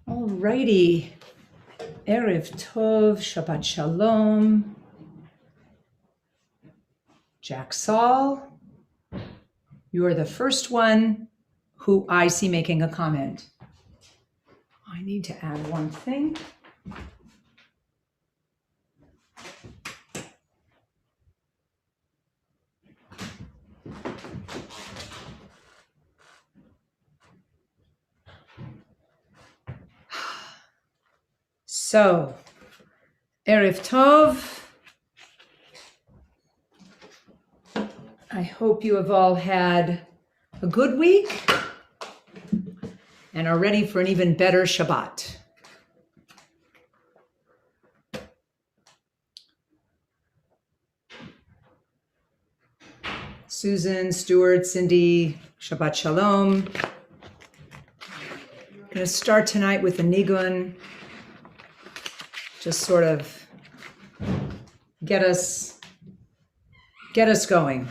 Alrighty. Erev Tov, Shabbat Shalom. Jack Saul, you're the first one who I see making a comment. I need to add one thing. So, Erev Tov. I hope you have all had a good week and are ready for an even better Shabbat. Susan, Stuart, Cindy, Shabbat Shalom. I'm going to start tonight with a nigun. Just sort of get us going.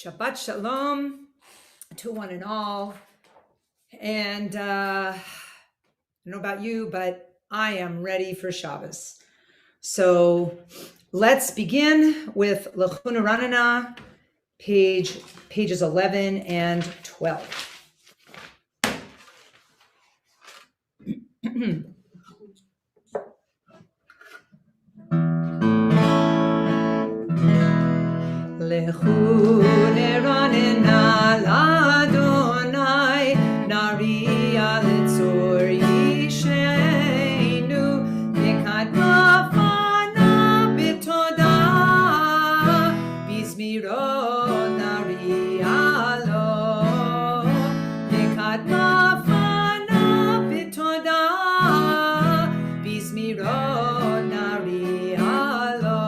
Shabbat Shalom to one and all. And I don't know about you, but I am ready for Shabbos. So let's begin with Lechuna Ranana, pages 11 and 12. Lechuna Ranana l'Adonai, Nariya l'Tzor Yishenu, Nekadma Fana B'Toda, Bizmirot Nariya Lo, Nekadma Fana B'Toda, Bizmirot Nariya Lo.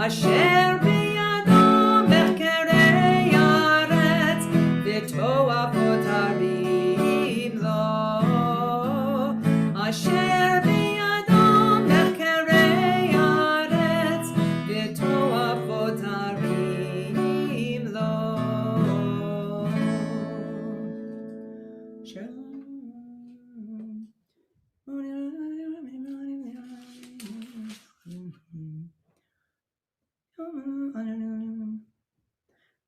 Asher biyado mechkerei haaretz v'toavot harim lo. Asher biyado mechkerei haaretz v'toavot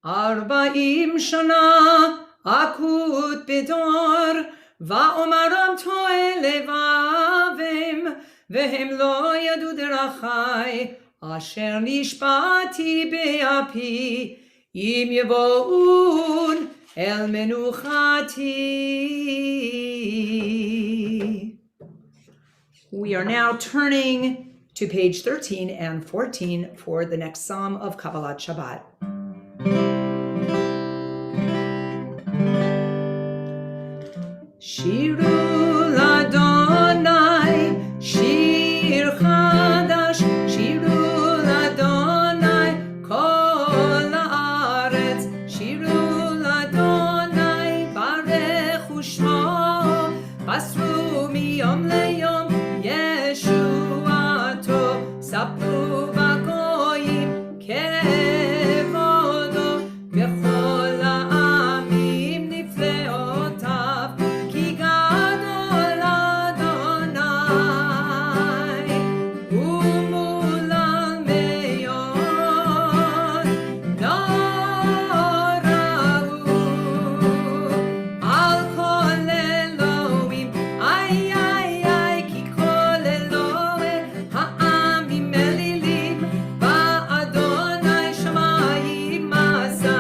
40 שנה אקוט בדור, ואומרם טועה לבבם, והם לא ידעו דרכי, אשר נשבעתי באפי, אם יבואון אל מנוחתי. We are now turning to page 13 and 14 for the next Psalm of Kabbalat Shabbat. Shiru l'Adonai, shir chadash, shiru l'Adonai, kol haaretz, shiru l'Adonai, barechu shmo, basru miyom leyom, yeshuato, sapru b'goyim, kevodo, b'chol ha'amim nifleotav, ki gadol Adonai, umulal meyon, no ra'u, al kol Elohim, ay, ki kol Elohe ha'amim elilim, ba'Adonai shamayim asa,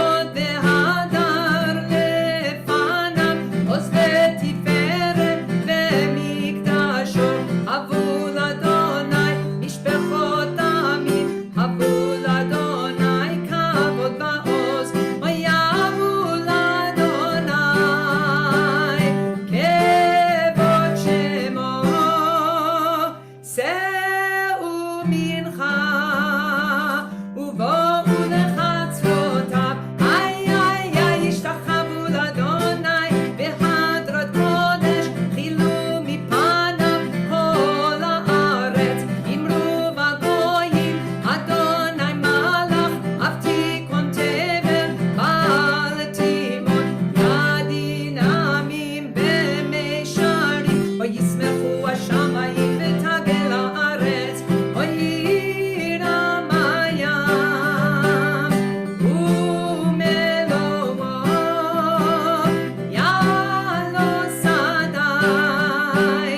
od v'hadar lefanam, oz v'tiferet v'mikdasho, havu l'Adonai mishpechot amim, havu l'Adonai kavod va'oz, vayavu l'Adonai kevod shemo, se'u mincha, ובואו לחצרותיו, ישתחוו לאדוני בהדרת קודש, חילו מפניו כל הארץ, אמרו בגויים, אדוני מלך, אף תיכון תבל, בעל תימון, ידין עמים במישרים, וישמחו השמיים ותגל הארץ, וירם הים ומלואו, יעלו שדי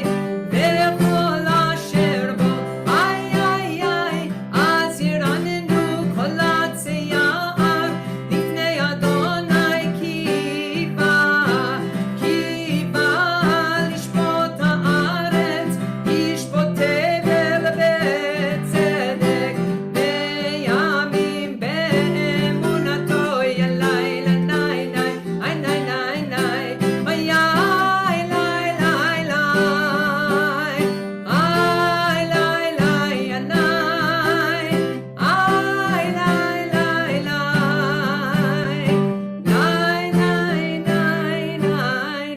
וכל אשר בו, אז ירננו כל עצי יער לפני אדוני, כי בא לשפוט הארץ, ישפוט תבל בצדק, בימים באמונתו, ילאי לנאי נאי, איי נאי נאי נאי, ויאי לאי לאי לאי, איי לאי לאי ינאי, איי לאי לאי לאי, נאי נאי נאי נאי נאי.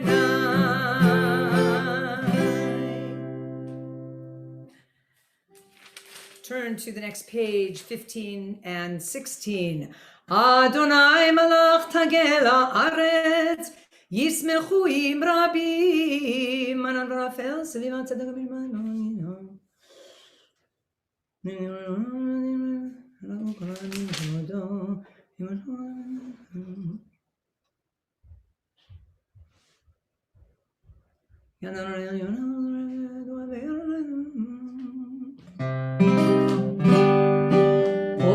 Turn to the next page, 15 and 16. Adonai malach tagel haaretz, yismechu im rabim, manan Raphael, Selivan tzedek b'imanu.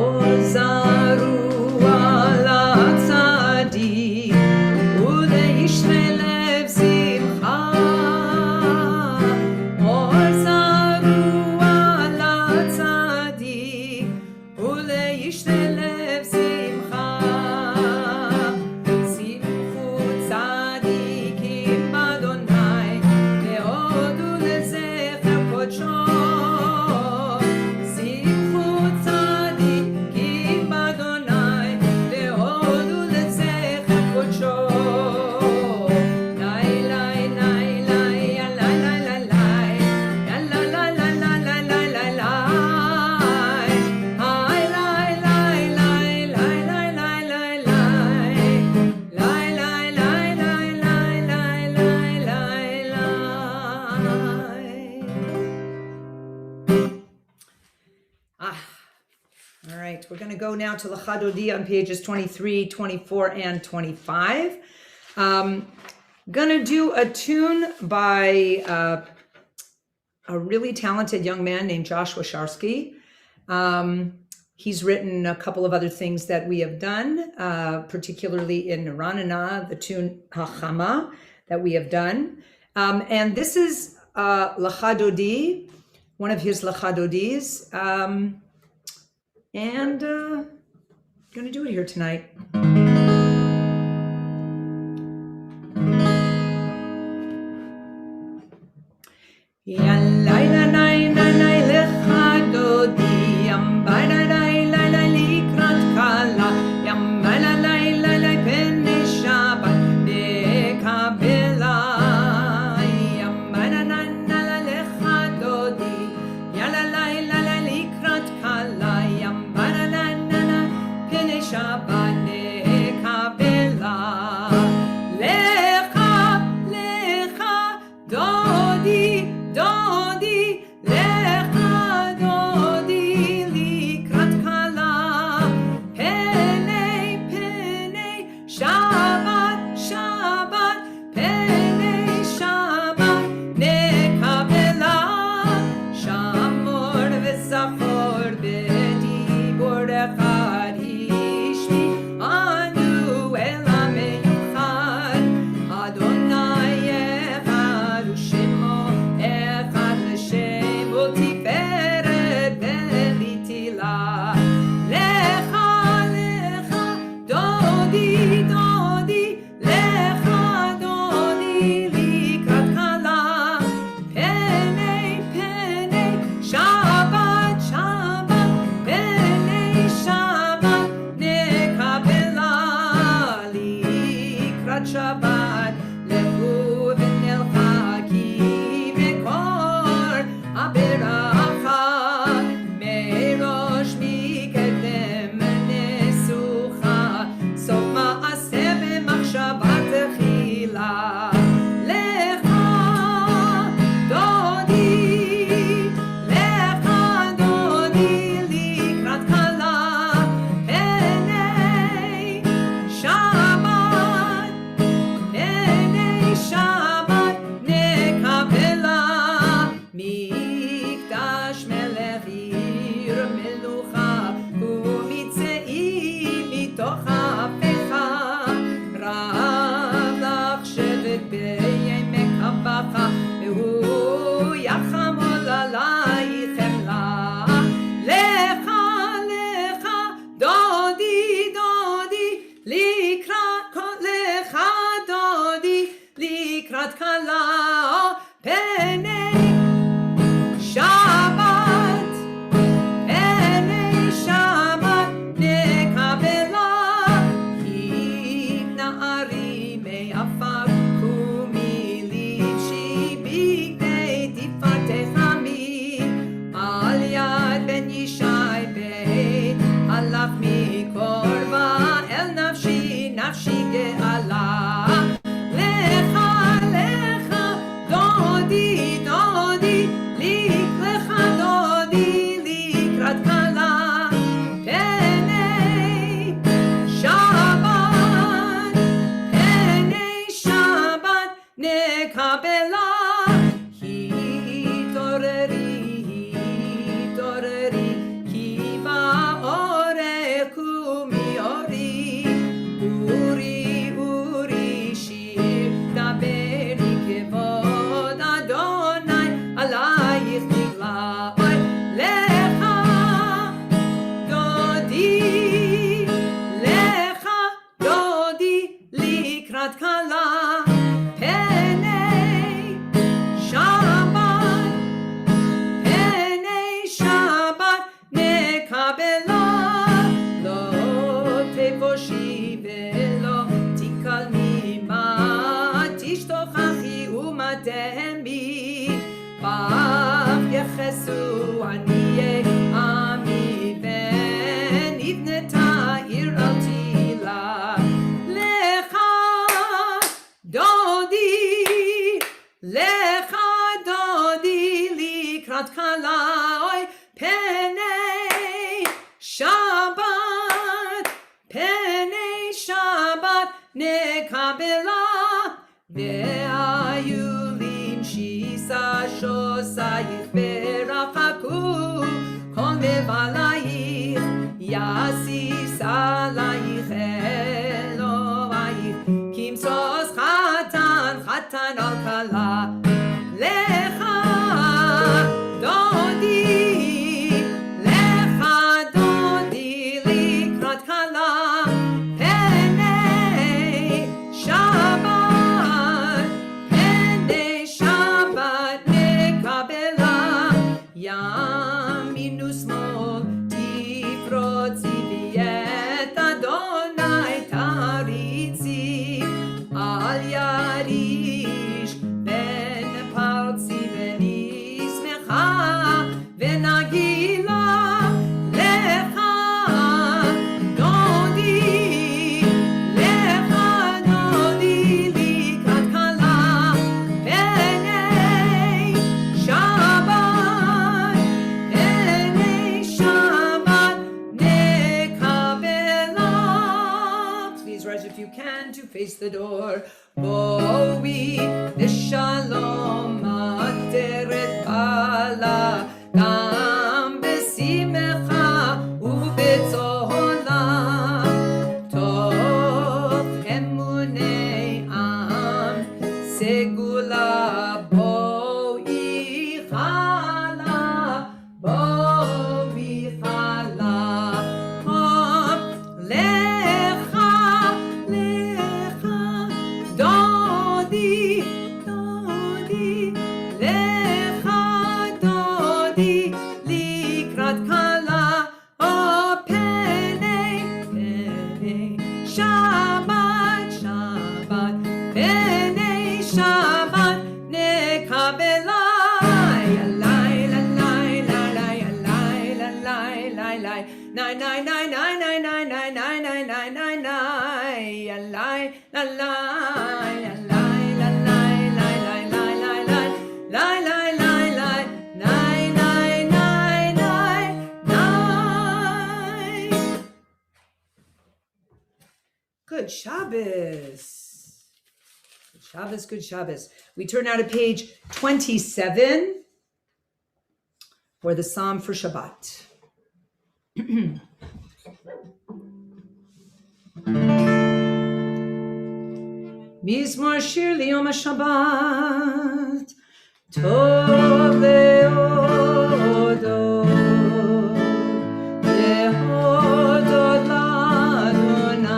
Ozaru ala tzadik, uleishre lev simcha. Ozaru ala tzadik, uleishre lev simcha. Simchu tzadikim b'Adonai, ve'odu leze All right, we're going to go now to Lecha Dodi on pages 23, 24, and 25. Gonna do a tune by a really talented young man named Joshua Sharsky. He's written a couple of other things that we have done, particularly in Ranana, the tune Hachama that we have done. And this is Lecha Dodi, one of his Lecha Dodis. And gonna do it here tonight. Ya laila nay nay lecha dodi yam baila laila likrat kala yam baila laila penisha bekabela yam baila laila lecha dodi ya laila likrat kala yam baila laila penisha bekabela lecha lecha dodi Dodi, נקבלה והיולים שישה שוסייך ורחקו כל מבלייך יסיס עלייך אלוהייך כמשוש חתן על כלה לך דודי לקראת כלה פני שבת נקבלה ימינו שמאל תפרוצי ואת אדוני תריצי אל יריש בן פרצי ונשמחה ונגילה לך דודי לקראת כלה פני שבת נקבלה. Please rise if you can to face the door. בואי לשלום עטרת בעלה גם בשמחה ובצהלה תוך אמוני עם סגולה בואי חלה לך דודי לך דודי לקראת כלה או פני שבת פני שבת נקבלה Good Shabbos. Good Shabbos, good Shabbos. We turn now to page 27 for the Psalm for Shabbat. Mizmor shir liyom HaShabbat Tov leodot leodot l'Adonai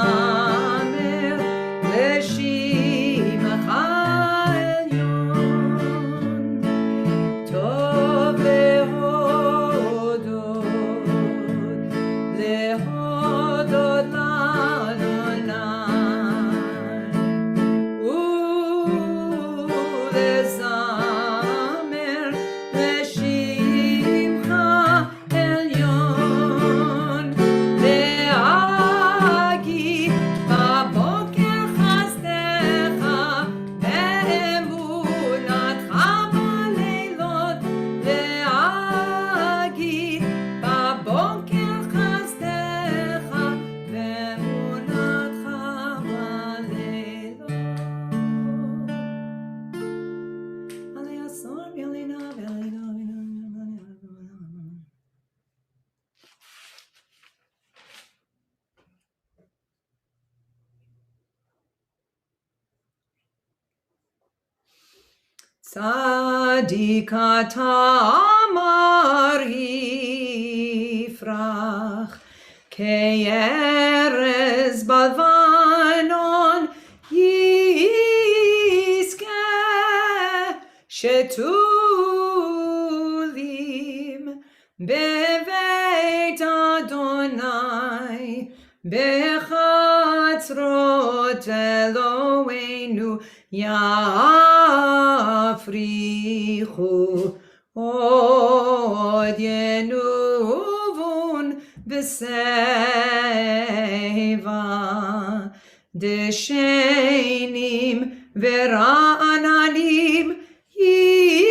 ulezamer l'shimcha elyon Tov leodot להודות לאדוני ולזמר לשמך עליון להגיד בבוקר חסדך ואמונתך בלילות להגיד בבוקר חסדך ואמונתך בלילות עלי עשור ועלינה צדיק אתה אמר יפרח כארז בלבנון יזכה שתולים בבית אדוני בחצרות אלוהינו יפריחו עוד ינובון בשיבה דשנים ורעננים יהיו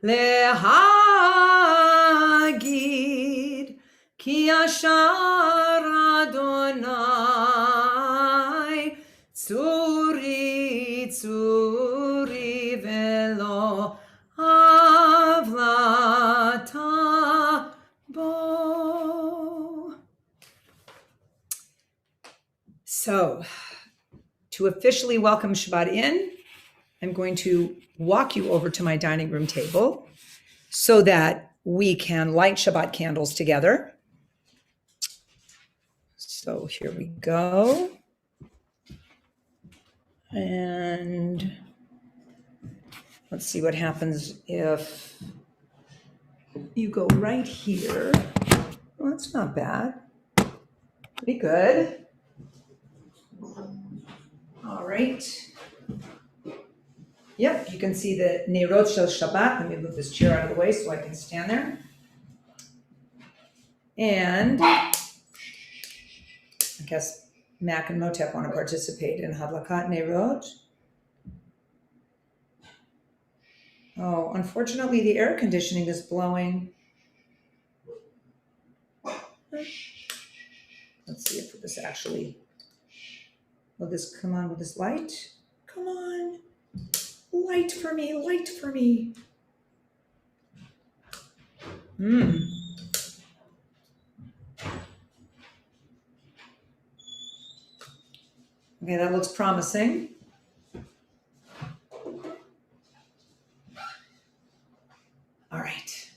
להשם צורי ולא הבלטה בו. So, to officially welcome Shabbat in, I'm going to walk you over to my dining room table so that we can light Shabbat candles together. So here we go. And let's see what happens if you go right here. Well, that's not bad. Pretty good. All right. Yep, you can see the Neirot Shel Shabbat. Let me move this chair out of the way so I can stand there. And I guess Mac and Motep want to participate in Hadlakat Neirot. Oh, unfortunately, the air conditioning is blowing. Let's see if this actually, will this come on with this light? Come on, light for me, light for me. Okay, that looks promising. All right.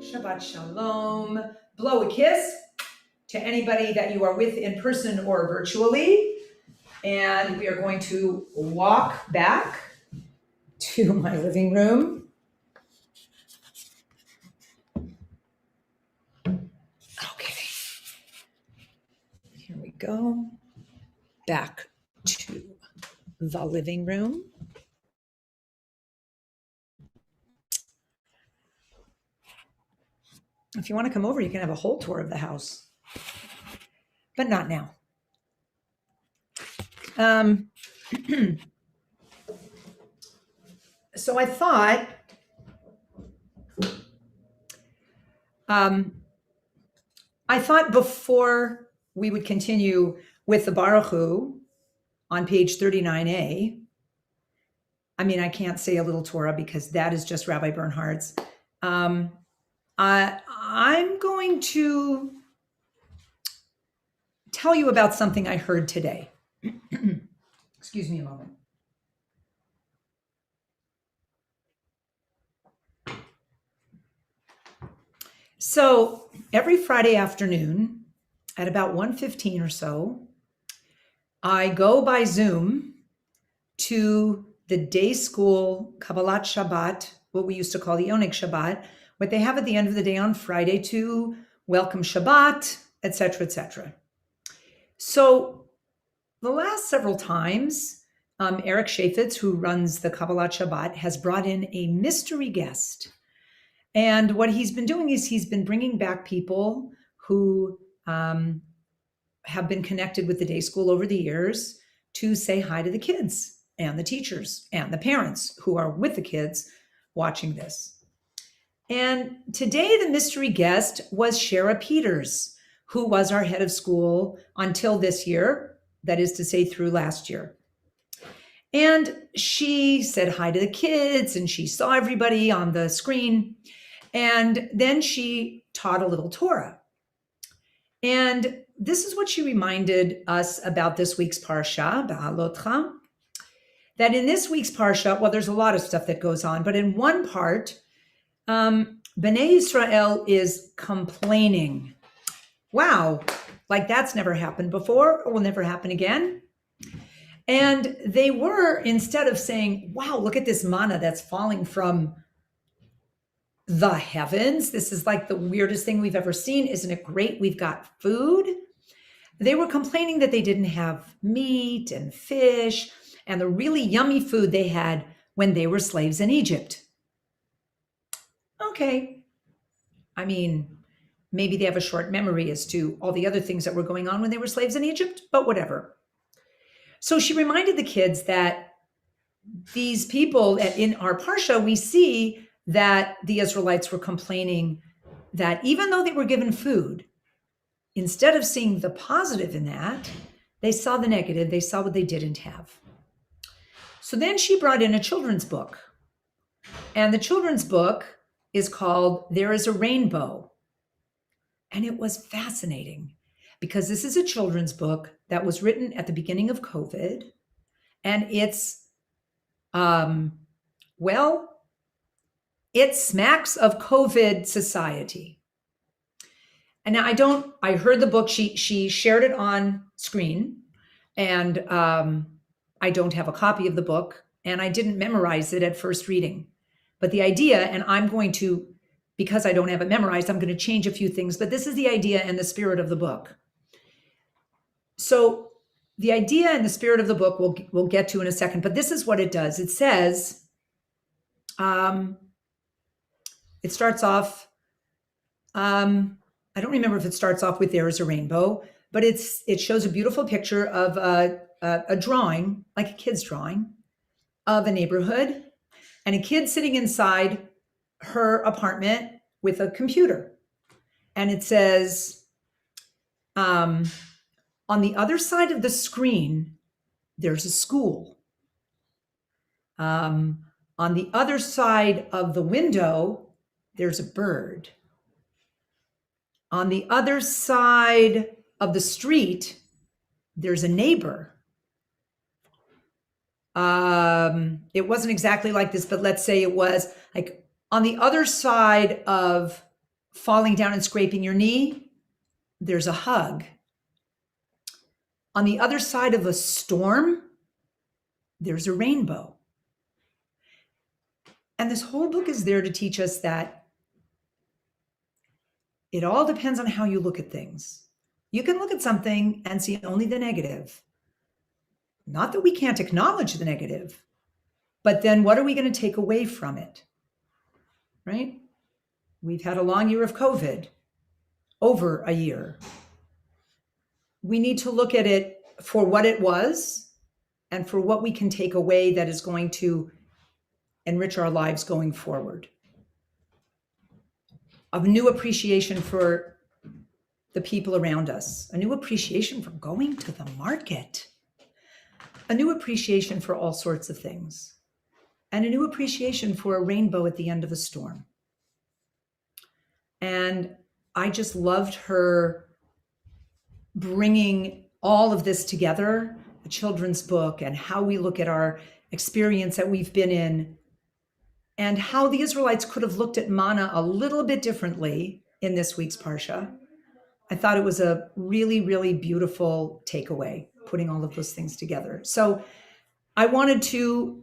Shabbat Shalom. Blow a kiss to anybody that you are with in person or virtually. And we are going to walk back to my living room. Okay. Here we go. Back to the living room. If you want to come over, you can have a whole tour of the house, but not now. So I thought, before we would continue with the Baruch Hu on page 39a, I mean, I can't say a little Torah because that is just Rabbi Bernhardt's. I'm going to tell you about something I heard today. Excuse me a moment. So every Friday afternoon at about 1:15 or so, I go by Zoom to the day school Kabbalat Shabbat, what we used to call the Yonik Shabbat, what they have at the end of the day on Friday to welcome Shabbat, etc., etc. So the last several times, Eric Shafitz, who runs the Kabbalat Shabbat, has brought in a mystery guest. And what he's been doing is he's been bringing back people who have been connected with the day school over the years to say hi to the kids. and the teachers and the parents who are with the kids watching this. And today the mystery guest was Shara Peters, who was our head of school until this year, that is to say through last year. And she said hi to the kids and she saw everybody on the screen. And then she taught a little Torah. And this is what she reminded us about this week's Parsha, Ba'alotcha, that in this week's Parsha, well, there's a lot of stuff that goes on, but in one part, Bnei Israel is complaining. Wow, like that's never happened before, or will never happen again. And they were, instead of saying, wow, look at this manna that's falling from the heavens. This is like the weirdest thing we've ever seen. Isn't it great? We've got food. They were complaining that they didn't have meat and fish and the really yummy food they had when they were slaves in Egypt. Okay. I mean, maybe they have a short memory as to all the other things that were going on when they were slaves in Egypt, but whatever. So she reminded the kids that these people in our Parsha, we see that the Israelites were complaining that even though they were given food, instead of seeing the positive in that, they saw the negative. They saw what they didn't have. So then she brought in a children's book. And the children's book is called There is a Rainbow. And it was fascinating because this is a children's book that was written at the beginning of COVID. And it's, it smacks of COVID society. And now I heard the book, she shared it on screen, and I don't have a copy of the book, and I didn't memorize it at first reading. But the idea, and I'm going to, because I don't have it memorized, I'm going to change a few things, but this is the idea and the spirit of the book. So the idea and the spirit of the book we'll get to in a second, but this is what it does. It says, it starts off, I don't remember if it starts off with There is a Rainbow, but it shows a beautiful picture of a drawing, like a kid's drawing, of a neighborhood and a kid sitting inside her apartment with a computer. And it says, on the other side of the screen, there's a school. On the other side of the window, there's a bird. On the other side of the street, there's a neighbor. It wasn't exactly like this, but let's say it was like on the other side of falling down and scraping your knee, there's a hug. On the other side of a storm, there's a rainbow. And this whole book is there to teach us that it all depends on how you look at things. You can look at something and see only the negative. Not that we can't acknowledge the negative, but then what are we going to take away from it? Right? We've had a long year of COVID, over a year. We need to look at it for what it was and for what we can take away that is going to enrich our lives going forward. A new appreciation for the people around us, a new appreciation for going to the market, a new appreciation for all sorts of things, and a new appreciation for a rainbow at the end of a storm. And I just loved her bringing all of this together, a children's book, and how we look at our experience that we've been in, and how the Israelites could have looked at manna a little bit differently in this week's Parsha. I thought it was a really, really beautiful takeaway, putting all of those things together. So I wanted to,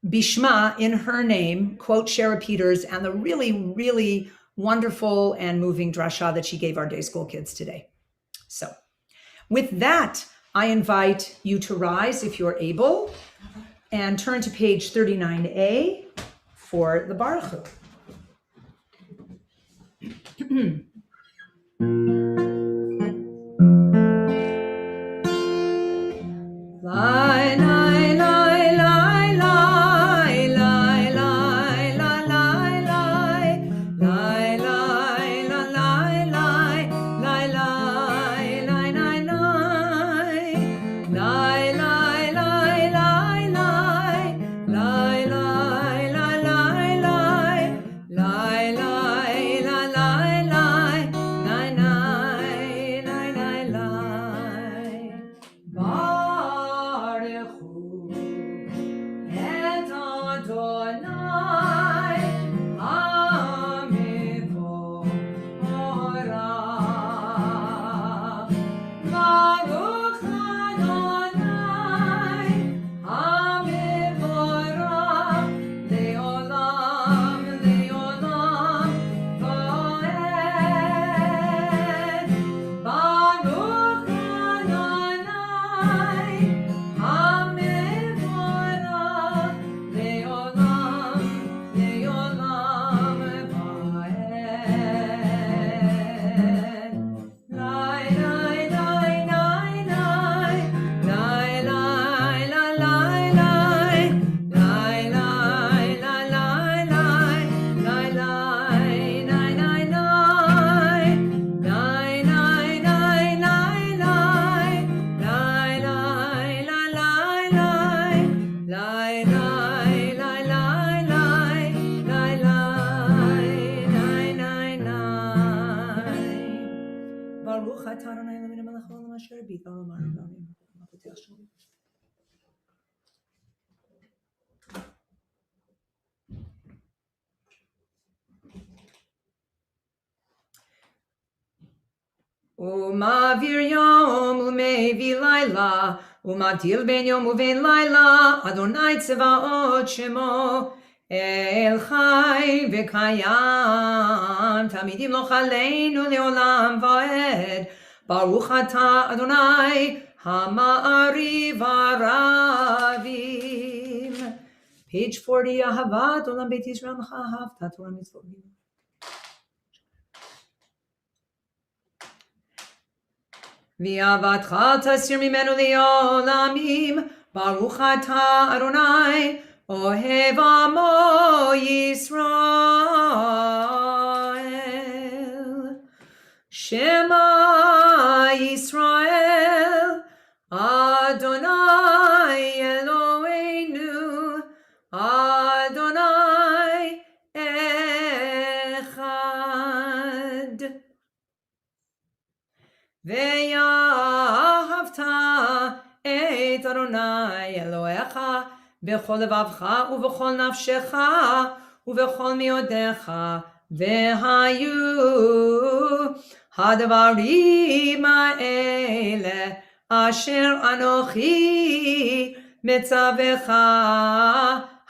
Bishma, in her name, quote Shara Peters and the really, really wonderful and moving drasha that she gave our day school kids today. So with that, I invite you to rise if you're able and turn to page 39a for the Baruch Hu. Lai, lai, lai, lai. Adat Ari El Tefillah. Umavir yom umevi laila, umavdil ben yom uven laila, Adonai tzevaot shemo, El chai v'kayam, tamidim lo chaleinu leolam vaed, Baruch ata Adonai, hama'ari v'aravim. Page 40, Ahavat olam beit Yisrael ahavta Torah mitzvot. V'avatcha tasir mimenu leolamim, Baruch ata Adonai, ohev amo Yisrael. Shema Yisrael, Adonai Eloheinu, Adonai Echad. Ve'ahavta et Adonai Elohecha b'chol levavcha u'b'chol nafshecha u'b'chol miodecha ve'hayu hadvarim ha'ele asher anochi metzavecha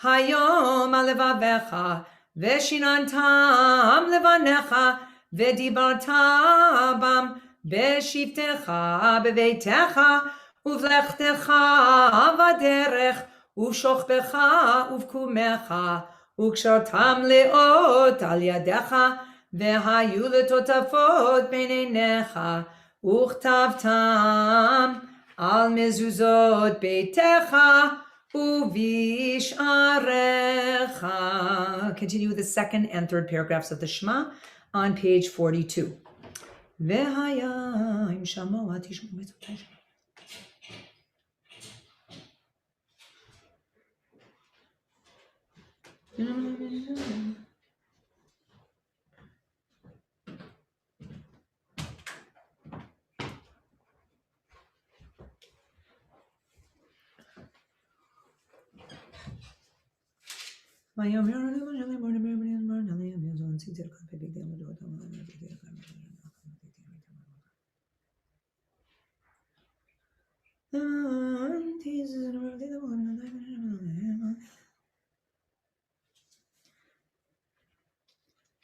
hayom al levavecha ve'shinantam levanecha ve'dibarta bam Beshivtecha beveitecha uvlechtecha vaderech uvshochbecha uvkumecha ukshartam leot al yadecha vehayu letotafot beinenecha uchtavtam al mezuzot beitecha uvisharecha. Continue with the second and third paragraphs of the Shema on page 42. והיה אם שמוע תשמעו מצותי שלו.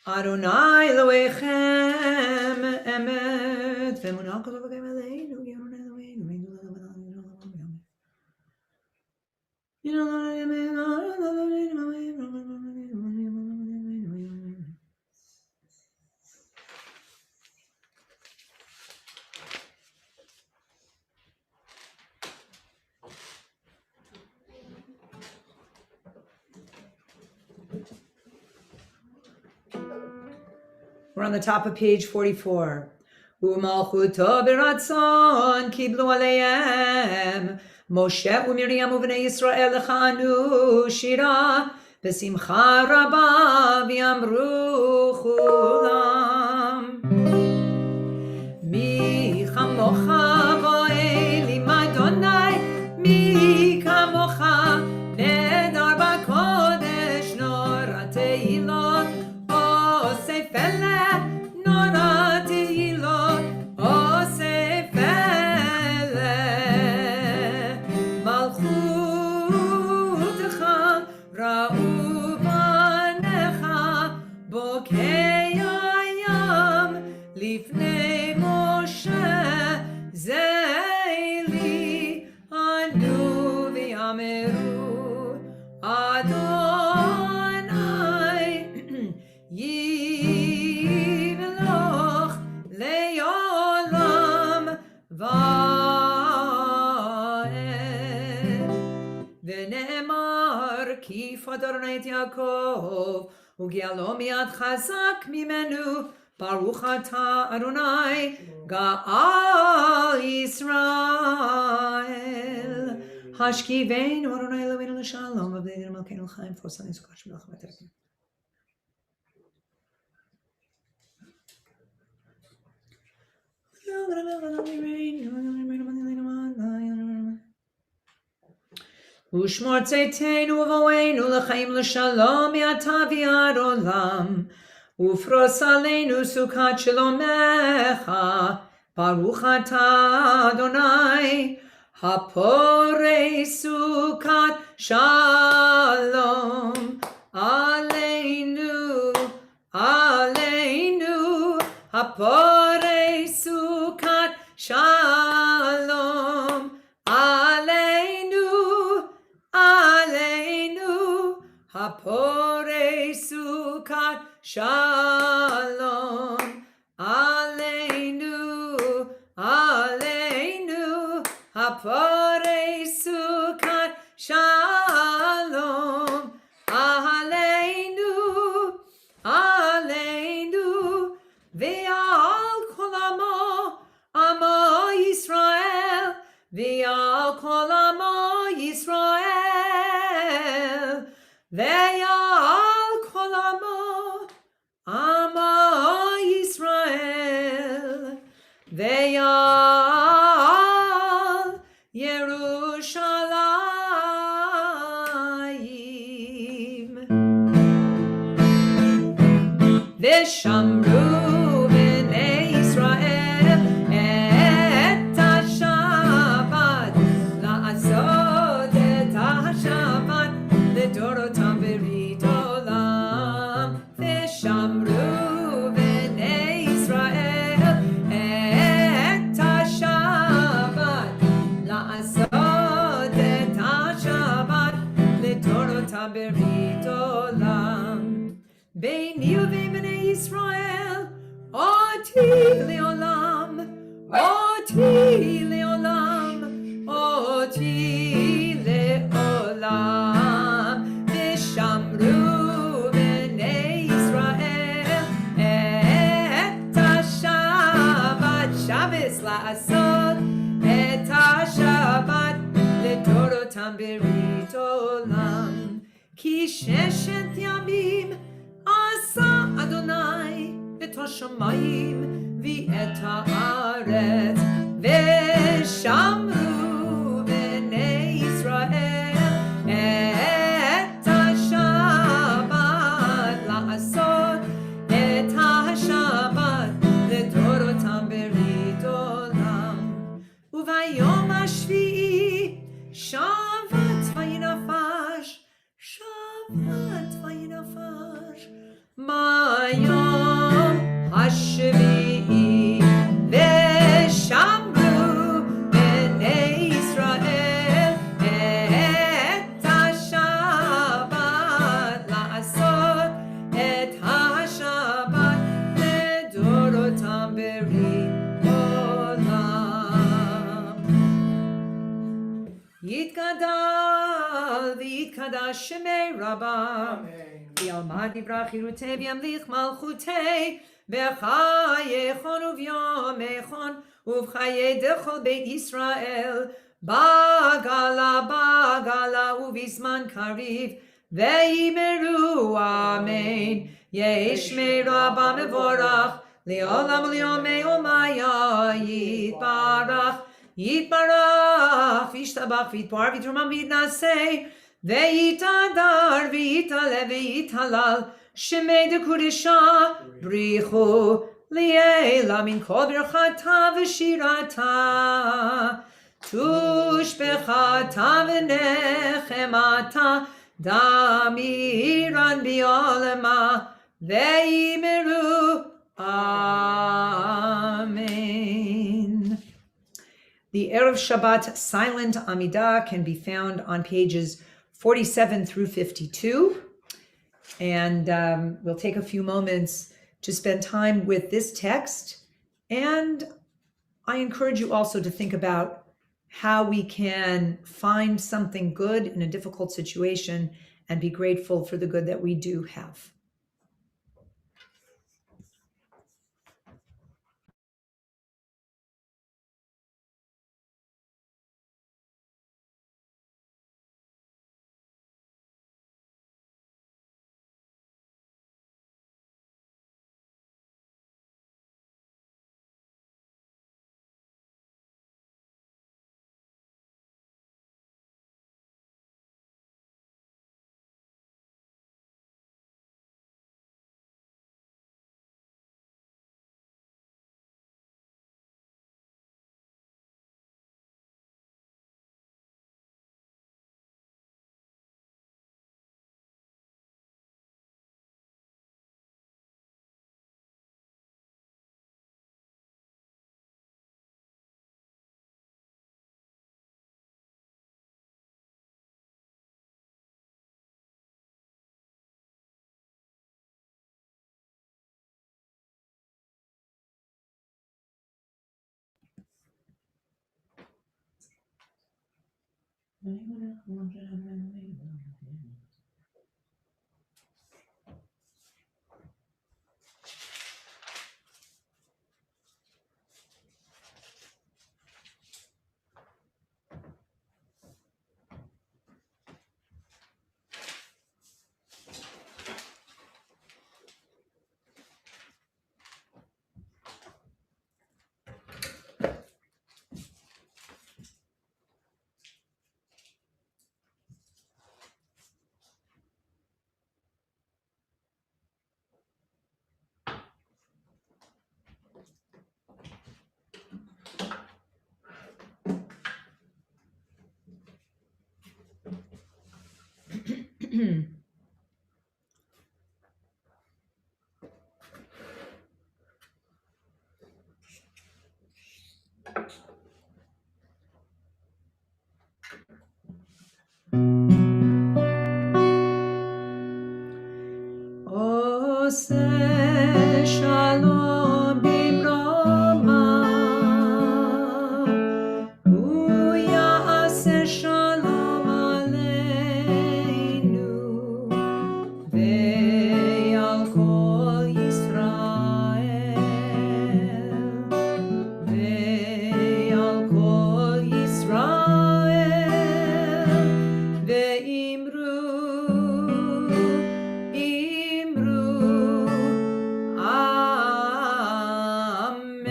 Adonai Elohechem emet ve'emunah kol v'gem aleinu Adonai We're on the top of page 44. U'malchuto b'ratzon kiblu aleihem Moshe u'Miriam u'bnei Yisrael lechanu shira b'simcha rabba v'yamru chulam Mi chamocha bo'elim Adonai Mi kamocha nedar b'kodesh nora teilot Osef eleh nora teilot Osef eleh malchutecha ra'u banecha bokei hayam lifnei Moshe zeili anu v'yameru Adonai Yimeloch le'olam va'ed V'ne'emar kif Adonai et Yaakov u'gialo mi'ad chazak mimenu Baruch ata Adonai Ga'al Yisrael Hashkiveinu Adonai Eloheinu l'shalom v'b'nei Malkeinu l'chaim fosani sukkot sh'melach v'terkim. Ushmor tzeiteinu v'oeinu l'chaim l'shalom yata v'yad olam. Ufros aleinu sukat shalomecha. Baruch atah Adonai. Haporei sukat shalom. Aleinu, aleinu. Haporei sukat shalom. Aleinu, aleinu. Haporei sukat shalom. Aleinu, aleinu. Haporei sukat shalom. Aleinu, aleinu. Ve'al kol amo, amo Yisrael. Ve'al kol amo Yisrael. Ve'al kol amo, amo Yisrael. Ve'al Yerushalayim. V'shamru b'nei Yisrael et ha-Shabbat la'asot et ha-Shabbat l'dorotam b'rit olam. V'shamru b'nei Yisrael et ha-Shabbat la'asot et ha-Shabbat l'dorotam b'rit olam. Beini uvein b'nei Yisrael, oti leolam, oti leolam, oti leolam. V'shamru b'nei Yisrael et ha-Shabbat, Shabbos la'asot et ha-Shabbat l'dorotam b'rit olam. Ki sheshet yamim asa Adonai et hashamayim v'et haaretz. V'shamru b'nei Yisrael et ha-Shabbat la'asot et ha-Shabbat l'dorotam b'rit olam. Uvayom hashvi'i shavat vayinafash, shavat vayinafash. Mayom hashvi'i v'shamru b'nei Yisrael et ha-Shabbat la'asot et ha-Shabbat l'dorotam b'rit olam. Yitgadal v'yitkadash shemei Rabbah. V'yalmad yivrach yirutei v'yamlich malchutei v'chayechon uvyomechon uv'chayei dechol beit Yisrael bagala bagala uvizman kariv ve'imeru amen. Yeshmei Rabbah mevorach le'olam le'omei omaya yitbarach yitbarach v'yishtabach v'yitbar v'yitramam v'yitnaseh ve'yitadar v'yitale v'yithalal shemei dekudesha brichu li'ela min kol birchata v'shirata tushbechata v'nechemata damiran bi'olema ve'imeru amen. The Erev Shabbat silent Amidah can be found on pages 47 through 52. And we'll take a few moments to spend time with this text. And I encourage you also to think about how we can find something good in a difficult situation and be grateful for the good that we do have. Oseh shalom bimromav, hu ya'aseh shalom aleinu, ve'al kol Yisrael, ve'al kol Yisrael, ve'imru Amen.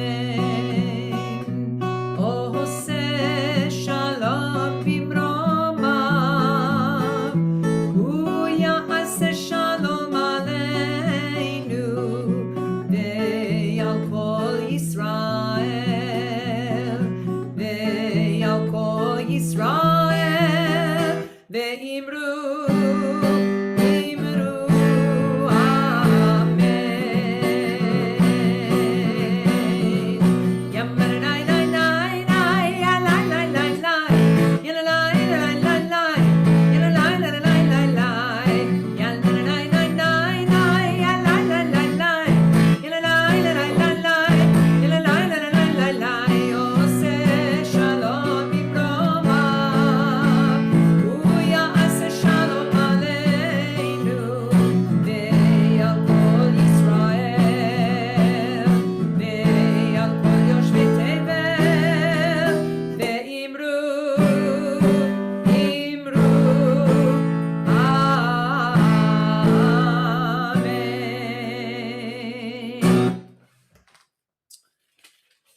Oseh shalom bimromav, hu ya'aseh shalom aleinu, ve'al kol Yisrael, ve'al kol Yisrael, ve'imru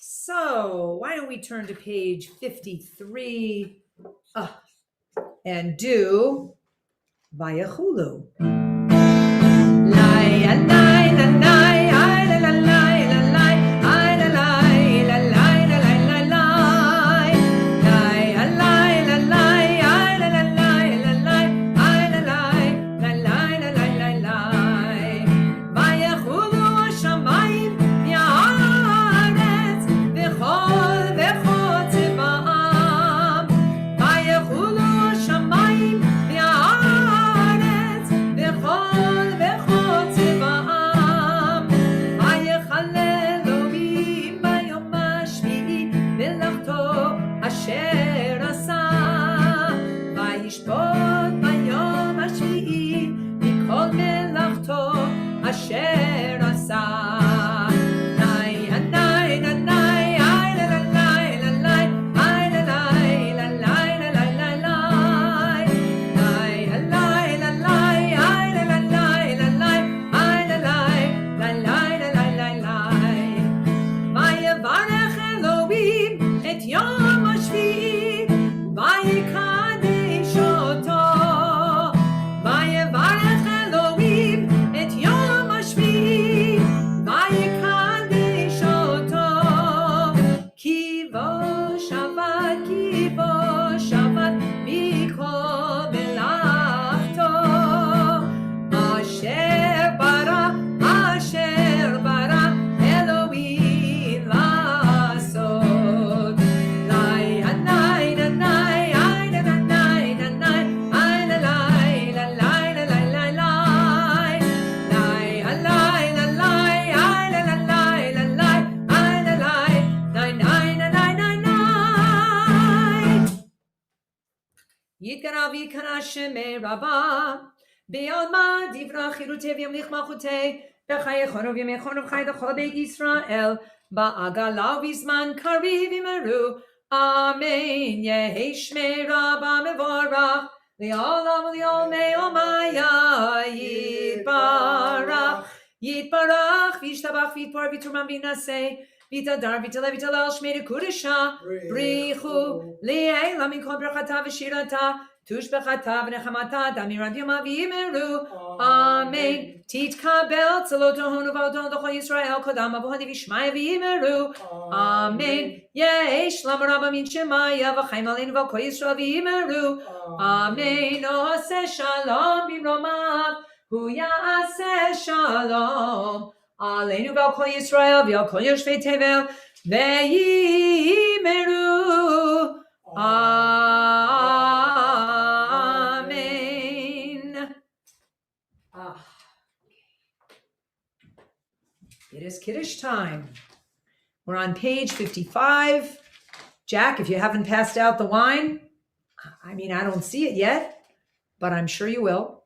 So why don't we turn to page 53 and do Vayachulu. Vayevach Elohim et Yom HaShvi'i v'ikara shemei rabba. Be'alma divra chirutei v'yamlich malchutei. B'chayechonu v'yamechonu v'chay d'chol beit Yisrael. Ba'agala v'zman kariv v'meru. Amen. Yehi shmei rabba mevorach. Li'olam li'olmei omaya yitbarach. Yitbarach v'yishtabach v'yitbar v'turman v'naseh. V'tadar v'taleh v'talel shmei dekudesha. Brichu li'ela min kol brachata v'shirata. Tush bechata v'nechamata damiran yoma v'yimeru. Amen. Titkabel tzalotohonu v'aldon d'chol Yisrael kodam avohani v'shmaya v'yimeru. Amen. Yesh lam rabba min shemaya v'chaim aleinu v'kol Yisrael v'yimeru. Amen. Ose shalom b'romav hu ya'aseh shalom aleinu v'kol Yisrael v'kol yoshvei tevel v'yimeru. Amen. It is Kiddush time. We're on page 55. Jack, if you haven't passed out the wine, I mean, I don't see it yet, but I'm sure you will.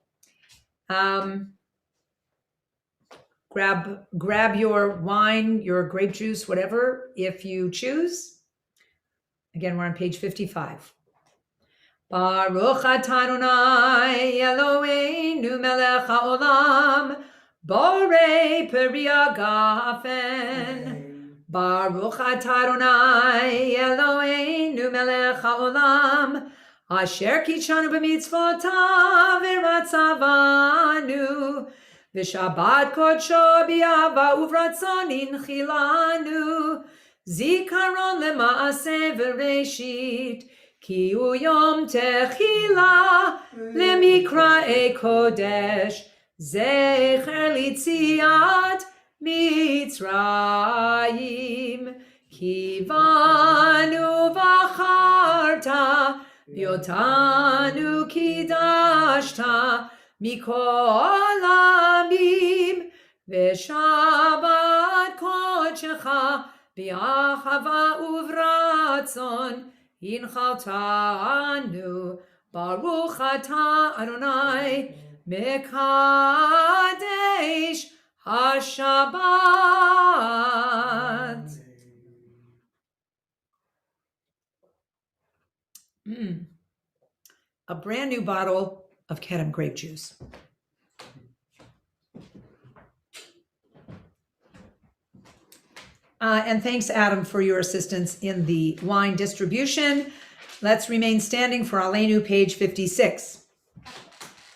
Grab your wine, your grape juice, whatever, if you choose. Again, we're on page 55. Baruch atah Adonai Eloheinu melech haolam borei peri hagafen. Baruch atah Adonai Eloheinu melech haolam asher kitshanu b'mitzvotav v'ratzavanu v'shabbat kodsho b'yahava uvratzon inchilanu zikaron lema'aseh v'reshit ki hu yom techila lemikra'ei kodesh zecher litziat mitzrayim ki vanu v'acharta v'yotanu kidashta mikol amim v'shabbat kodshecha b'yahava uvratzon Inchaltanu Baruch atah Adonai Mekadesh HaShabbat. A brand new bottle of Kedem grape juice. And thanks, Adam, for your assistance in the wine distribution. Let's remain standing for Aleinu, page 56.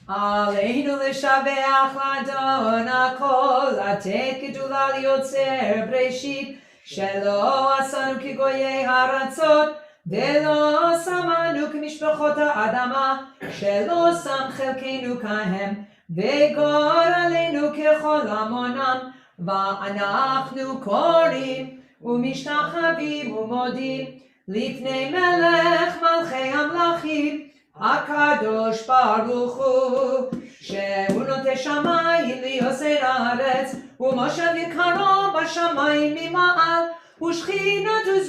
Aleinu l'shaveach l'Adon hakol, atet gedula liyotzer breshit, shelo asanu kigoyei haratzot, velo samanu k'mishpachot ha'adama, shelo sam chelkeinu kahem, וגורלנו ככל המונם, ואנחנו קוראים ומשתחווים ומודים לפני מלך מלכי המלכים, הקדוש ברוך הוא, שהוא נוטה שמיים ליוסר הארץ, ומושב יקרו בשמיים ממעל, ושכינתו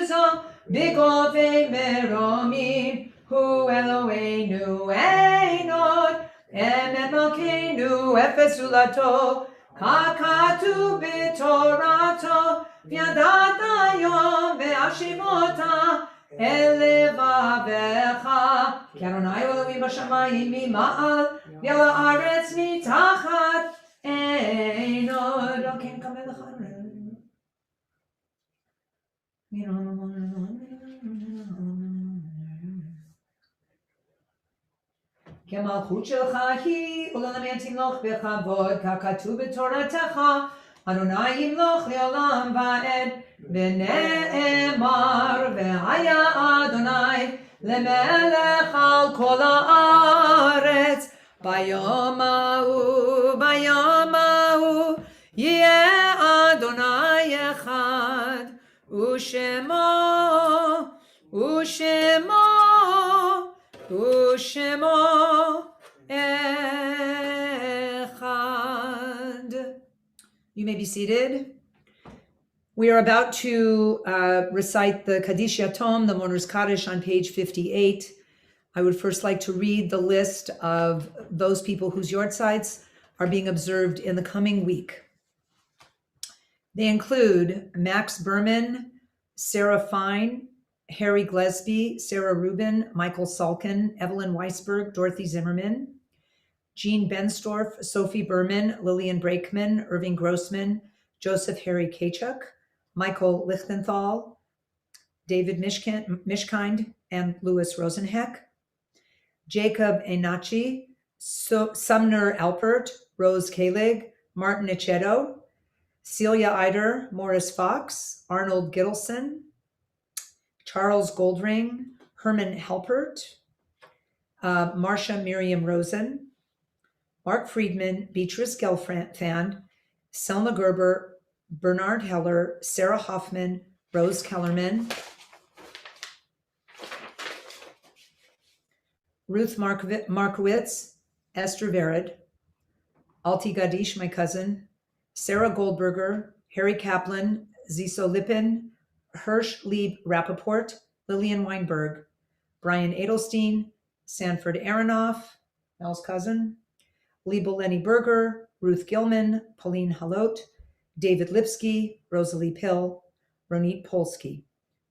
זו בגובי מרומים. הוא אלוהינו אין עוד, אמת מלכנו אפס זולתו, ככתוב בתורתו, וידעת היום והשיבותה אל לבבך, כי אדוני אלוהים בשמיים ממעל, ועל הארץ מתחת אין עוד. כן, קבל לך. כי המלכות שלך היא ולעולם תמלוך בכבוד, ככתוב בתורתך, אדוני ימלוך לעולם ועד, ונאמר והיה אדוני למלך על כל הארץ, ביום ההוא יהיה אדוני אחד, ושמו echad. You may be seated. We are about to recite the Kaddish Yatom, the Mourner's Kaddish, on page 58. I would first like to read the list of those people whose yortzites are being observed in the coming week. They include Max Berman, Sarah Fine, Harry Glesby, Sarah Rubin, Michael Salkin, Evelyn Weisberg, Dorothy Zimmerman, Jean Benstorff, Sophie Berman, Lillian Brakeman, Irving Grossman, Joseph Harry Kachuk, Michael Lichtenthal, David Mishkind, and Louis Rosenheck, Jacob Enachi, Sumner Alpert, Rose Kalig, Martin Echedo, Celia Eider, Morris Fox, Arnold Gittleson, Charles Goldring, Herman Helpert, Marcia Miriam Rosen, Mark Friedman, Beatrice Gelfand, Selma Gerber, Bernard Heller, Sarah Hoffman, Rose Kellerman, Ruth Markowitz, Esther Vered, Alti Gadish, my cousin, Sarah Goldberger, Harry Kaplan, Ziso Lippin, Hirsch Lieb Rappaport, Lillian Weinberg, Brian Edelstein, Sanford Aronoff, Mel's cousin, Liebe Lenny Berger, Ruth Gilman, Pauline Halot, David Lipsky, Rosalie Pill, Ronit Polsky,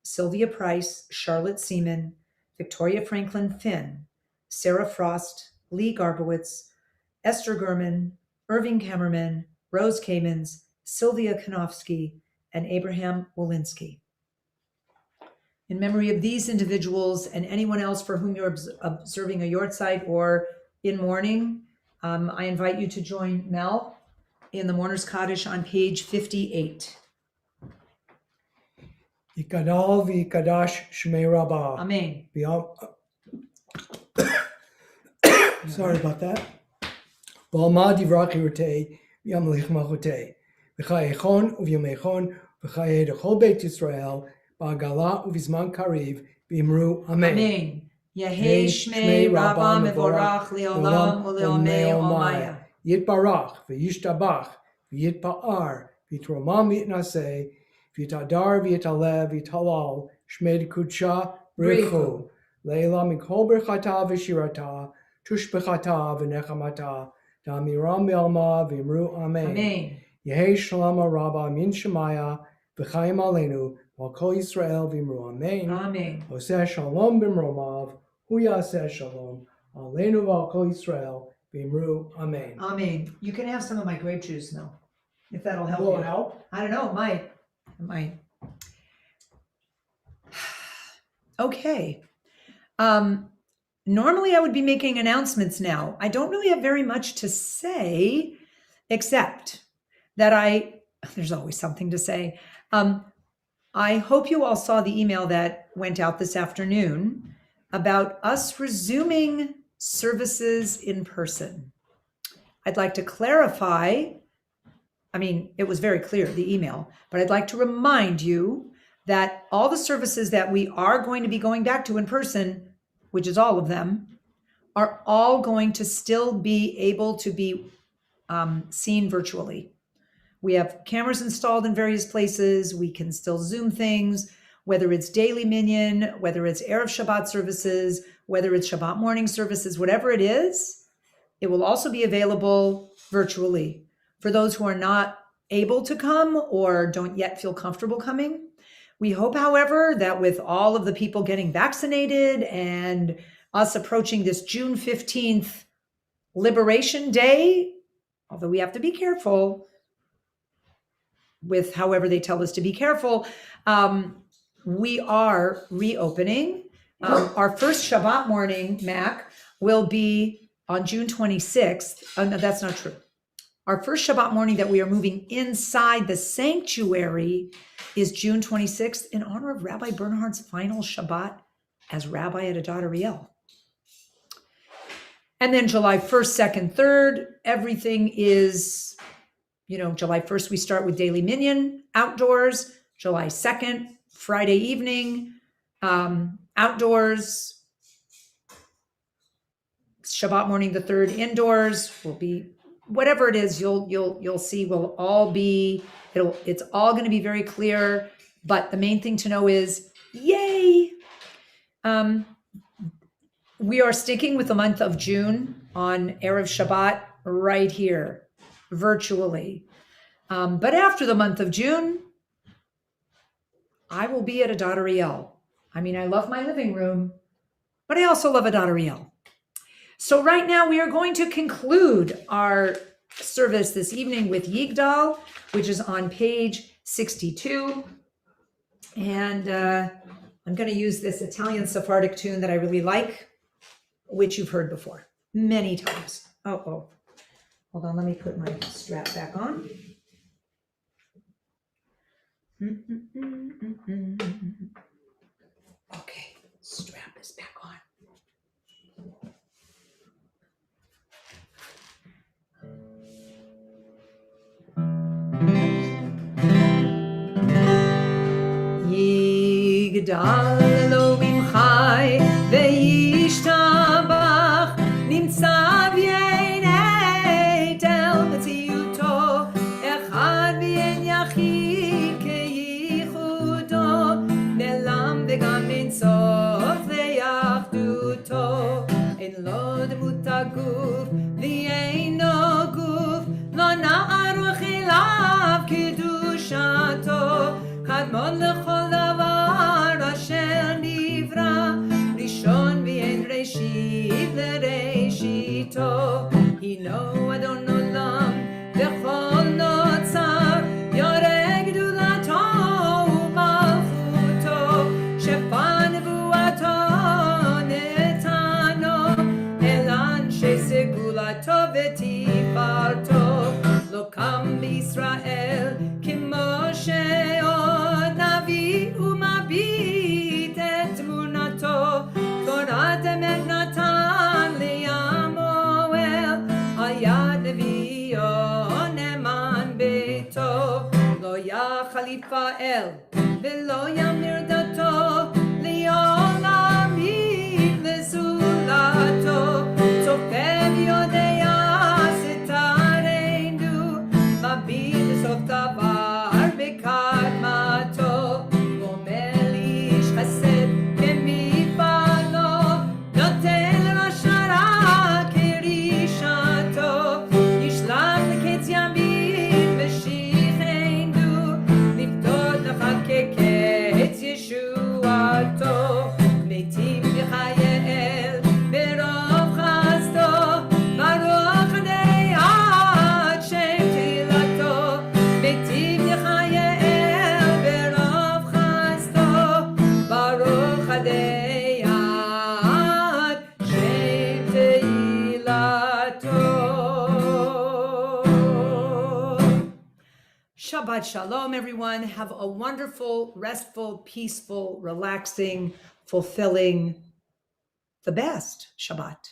Sylvia Price, Charlotte Seaman, Victoria Franklin Finn, Sarah Frost, Lee Garbowitz, Esther Gurman, Irving Kammerman, Rose Kamens, Sylvia Kanofsky, and Abraham Walensky. In memory of these individuals and anyone else for whom you're observing a yortzeit or in mourning, I invite you to join Mel in the Mourner's Kaddish on page 58. Yikadal v'yikadash shmei rabbah. Amen. Sorry about that. B'alma divrach hirutei v'yam lichmachutei v'chayechon uvyamechon v'chayei dechol Beit Yisrael ba'agala uvizman kariv v'imru Amen. Amen. Yehei shmei rabbah mevorach leolam uleomei omaya. Yitbarach v'yishtabach v'yitpa'ar v'yitromam v'yitnaseh v'yitadar v'yitalev v'yitalal shmei kudsha brichu leila mikol berchata v'shirata tushbechata v'nechamata da'amiram be'alma v'imru Amen. Amen. Yehei shalom rabba min shemaya v'chaim aleinu v'kol Yisrael v'imru Amen. Amen. Oseh shalom b'mromav hu yaseh shalom aleinu v'kol Yisrael v'imru Amen. Amen. You can have some of my grape juice now, if that'll help Will you. it help? I don't know. It might. It might. Okay. Normally I would be making announcements now. I don't really have very much to say, except that there's always something to say. I hope you all saw the email that went out this afternoon about us resuming services in person. I'd like to clarify, it was very clear, the email, but I'd like to remind you that all the services that we are going to be going back to in person, which is all of them, are all going to still be able to be seen virtually. We have cameras installed in various places. We can still Zoom things, whether it's daily minyan, whether it's Erev Shabbat services, whether it's Shabbat morning services, whatever it is, it will also be available virtually. For those who are not able to come or don't yet feel comfortable coming, we hope, however, that with all of the people getting vaccinated and us approaching this June 15th Liberation Day, although we have to be careful with however they tell us to be careful, we are reopening. Our first Shabbat morning, Mac, will be on June 26th. No, that's not true. Our first Shabbat morning that we are moving inside the sanctuary is June 26th in honor of Rabbi Bernhard's final Shabbat as Rabbi at Adat Ari El. And then July 1st, 2nd, 3rd, everything is, July 1st, we start with daily minyan outdoors. July 2nd, Friday evening, outdoors. Shabbat morning, the 3rd, indoors. Will be whatever it is. You'll see. Will all be. It's all going to be very clear. But the main thing to know is, yay! We are sticking with the month of June on Erev Shabbat right here, virtually. But after the month of June, I will be at Adat Ari El. I mean, I love my living room, but I also love Adat Ari El. So right now we are going to conclude our service this evening with Yigdal, which is on page 62. And I'm going to use this Italian Sephardic tune that I really like, which you've heard before many times. Oh, hold on. Let me put my strap back on. Okay, strap is back on. יגדל אלוהים חי וישתבח נמצא ויינט אל מציאותו אחד ואין יחיד כייחודו נעלם וגם אין סוף לאחדותו אין לו דמות הגוף ואינו גוף לא נערוך אליו קדושתו קדמון לכל דבר אשר נברא ראשון ואין ראשית לראשיתו הינו אדון עולם וכל נוצר יורה גדולתו ומלכותו שפע נבואתו נתנו אל אנשי סגולתו ותפארתו לא קם בישראל כמו שעוד נביא ומביט את תמונתו תורת אמת נתן לעמו אל על יד נביאו נאמן ביתו לא יחל יפעל ולא ימיר דתו לעולם לזולתו צופה ויודע סתרנו מביט לסוף דבר בקדמתו גומל איש חסד כמפעלו נותן לרשע רע כרשעתו ישלח לקץ ימים ושכחנו לפדות נפל כקץ ישועתו מתים יחייל ברוב חסדו ברוך עדי עד שם תהילתו מתים יחייל ברוב חסדו ברוך עדי עד שם תהילתו. Shabbat Shalom, everyone. Have a wonderful, restful, peaceful, relaxing, fulfilling, the best Shabbat.